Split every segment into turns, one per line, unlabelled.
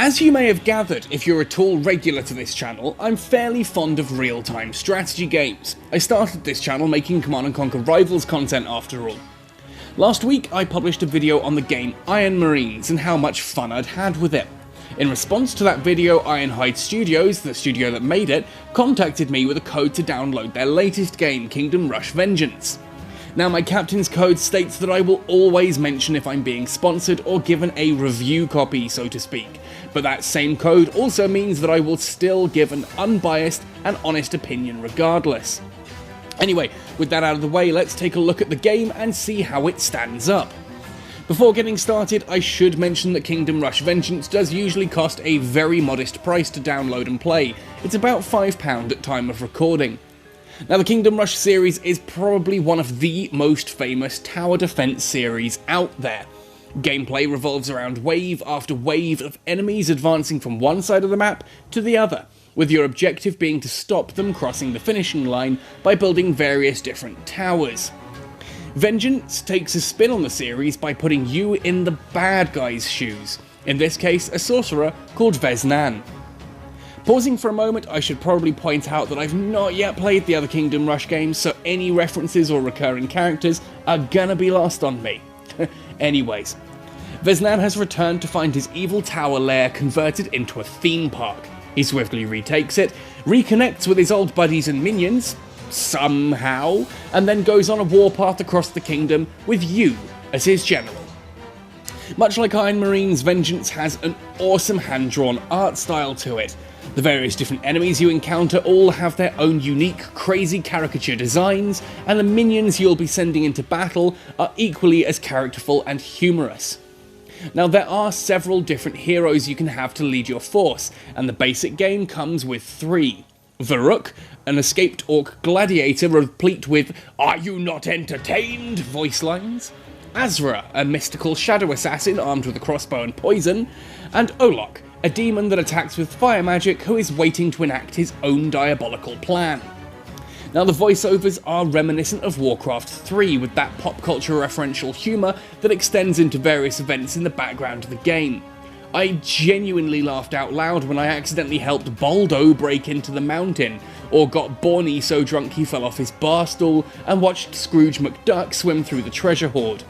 As you may have gathered if you're at all regular to this channel, I'm fairly fond of real-time strategy games. I started this channel making Command & Conquer Rivals content after all. Last week I published a video on the game Iron Marines and how much fun I'd had with it. In response to that video, Ironhide Studios, the studio that made it, contacted me with a code to download their latest game, Kingdom Rush Vengeance. Now my captain's code states that I will always mention if I'm being sponsored or given a review copy, so to speak, but that same code also means that I will still give an unbiased and honest opinion regardless. Anyway, with that out of the way, let's take a look at the game and see how it stands up. Before getting started, I should mention that Kingdom Rush Vengeance does usually cost a very modest price to download and play. It's about £5 at time of recording. Now the Kingdom Rush series is probably one of the most famous tower defense series out there. Gameplay revolves around wave after wave of enemies advancing from one side of the map to the other, with your objective being to stop them crossing the finishing line by building various different towers. Vengeance takes a spin on the series by putting you in the bad guy's shoes, in this case a sorcerer called Veznan. Pausing for a moment, I should probably point out that I've not yet played the other Kingdom Rush games, so any references or recurring characters are gonna be lost on me. Anyways, Veznan has returned to find his evil tower lair converted into a theme park. He swiftly retakes it, reconnects with his old buddies and minions, somehow, and then goes on a warpath across the kingdom with you as his general. Much like Iron Marines, Vengeance has an awesome hand-drawn art style to it. The various different enemies you encounter all have their own unique, crazy caricature designs, and the minions you'll be sending into battle are equally as characterful and humorous. Now there are several different heroes you can have to lead your force, and the basic game comes with 3. Varuk, an escaped orc gladiator replete with "Are you not entertained?" voice lines, Azra, a mystical shadow assassin armed with a crossbow and poison, and Olok, a demon that attacks with fire magic who is waiting to enact his own diabolical plan. Now the voiceovers are reminiscent of Warcraft 3 with that pop culture referential humour that extends into various events in the background of the game. I genuinely laughed out loud when I accidentally helped Boldo break into the mountain, or got Borny so drunk he fell off his bar stool, and watched Scrooge McDuck swim through the treasure hoard.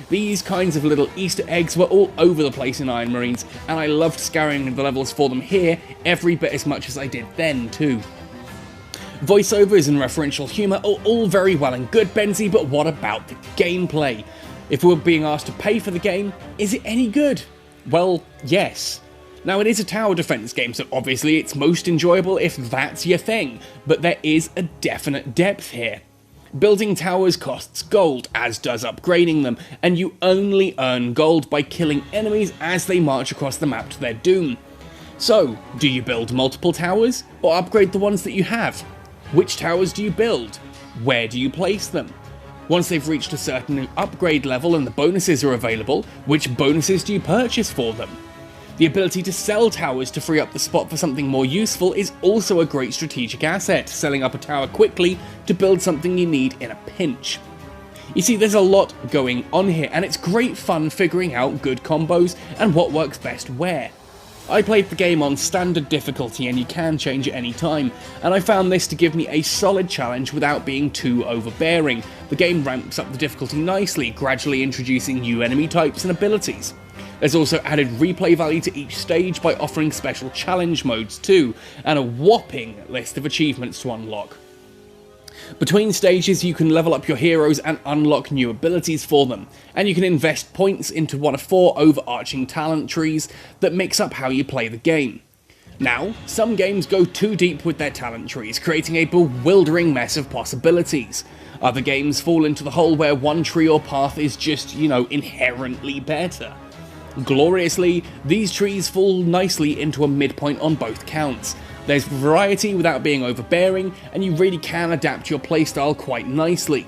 These kinds of little Easter eggs were all over the place in Iron Marines, and I loved scouring the levels for them here every bit as much as I did then too. Voiceovers and referential humour are all very well and good, Benzie, but what about the gameplay? If we were being asked to pay for the game, is it any good? Well, yes. Now it is a tower defense game, so obviously it's most enjoyable if that's your thing, but there is a definite depth here. Building towers costs gold, as does upgrading them, and you only earn gold by killing enemies as they march across the map to their doom. So, do you build multiple towers, or upgrade the ones that you have? Which towers do you build? Where do you place them? Once they've reached a certain upgrade level and the bonuses are available, which bonuses do you purchase for them? The ability to sell towers to free up the spot for something more useful is also a great strategic asset, selling up a tower quickly to build something you need in a pinch. You see, there's a lot going on here, and it's great fun figuring out good combos and what works best where. I played the game on standard difficulty, and you can change at any time, and I found this to give me a solid challenge without being too overbearing. The game ramps up the difficulty nicely, gradually introducing new enemy types and abilities. There's also added replay value to each stage by offering special challenge modes too, and a whopping list of achievements to unlock. Between stages you can level up your heroes and unlock new abilities for them, and you can invest points into one of 4 overarching talent trees that mix up how you play the game. Now, some games go too deep with their talent trees, creating a bewildering mess of possibilities. Other games fall into the hole where one tree or path is just, inherently better. Gloriously, these trees fall nicely into a midpoint on both counts. There's variety without being overbearing, and you really can adapt your playstyle quite nicely.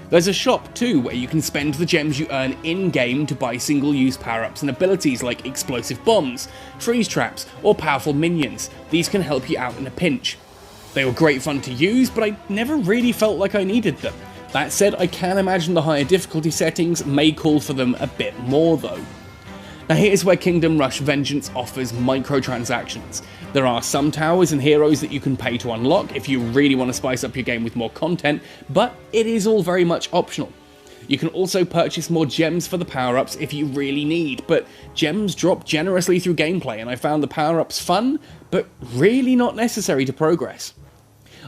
There's a shop too, where you can spend the gems you earn in-game to buy single-use power-ups and abilities like explosive bombs, freeze traps, or powerful minions. These can help you out in a pinch. They were great fun to use, but I never really felt like I needed them. That said, I can imagine the higher difficulty settings may call for them a bit more though. Now here's where Kingdom Rush Vengeance offers microtransactions. There are some towers and heroes that you can pay to unlock if you really want to spice up your game with more content, but it is all very much optional. You can also purchase more gems for the power-ups if you really need, but gems drop generously through gameplay, and I found the power-ups fun, but really not necessary to progress.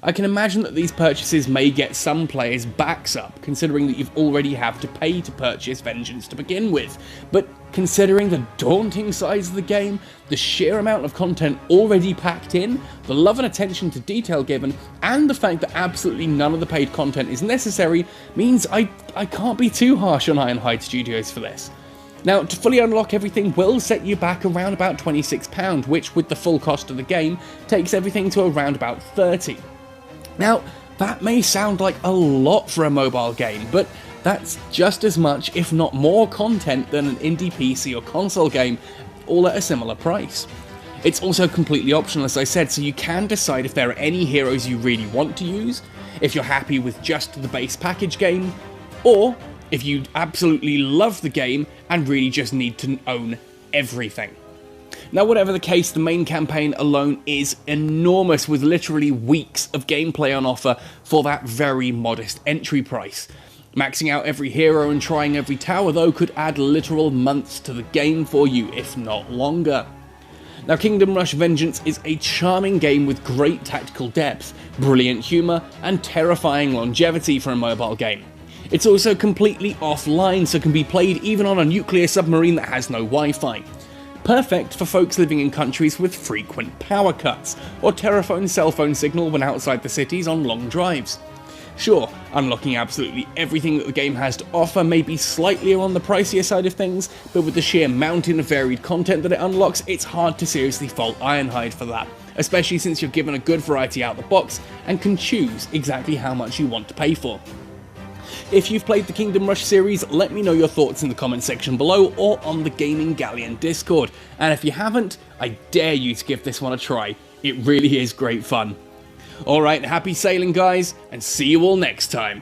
I can imagine that these purchases may get some players' backs up, considering that you've already have to pay to purchase Vengeance to begin with, but considering the daunting size of the game, the sheer amount of content already packed in, the love and attention to detail given, and the fact that absolutely none of the paid content is necessary, means I can't be too harsh on Ironhide Studios for this. Now, to fully unlock everything will set you back around about £26, which with the full cost of the game, takes everything to around about £30. Now, that may sound like a lot for a mobile game, but that's just as much, if not more, content than an indie PC or console game, all at a similar price. It's also completely optional, as I said, so you can decide if there are any heroes you really want to use, if you're happy with just the base package game, or if you absolutely love the game and really just need to own everything. Now, whatever the case, the main campaign alone is enormous, with literally weeks of gameplay on offer for that very modest entry price. Maxing out every hero and trying every tower, though, could add literal months to the game for you, if not longer. Now, Kingdom Rush Vengeance is a charming game with great tactical depth, brilliant humour, and terrifying longevity for a mobile game. It's also completely offline, so can be played even on a nuclear submarine that has no Wi-Fi. Perfect for folks living in countries with frequent power cuts, or Terraphone cell phone signal when outside the cities on long drives. Sure, unlocking absolutely everything that the game has to offer may be slightly on the pricier side of things, but with the sheer mountain of varied content that it unlocks, it's hard to seriously fault Ironhide for that, especially since you're given a good variety out the box and can choose exactly how much you want to pay for. If you've played the Kingdom Rush series, let me know your thoughts in the comment section below or on the Gaming Galleon Discord, and if you haven't, I dare you to give this one a try. It really is great fun. Alright, happy sailing guys, and see you all next time.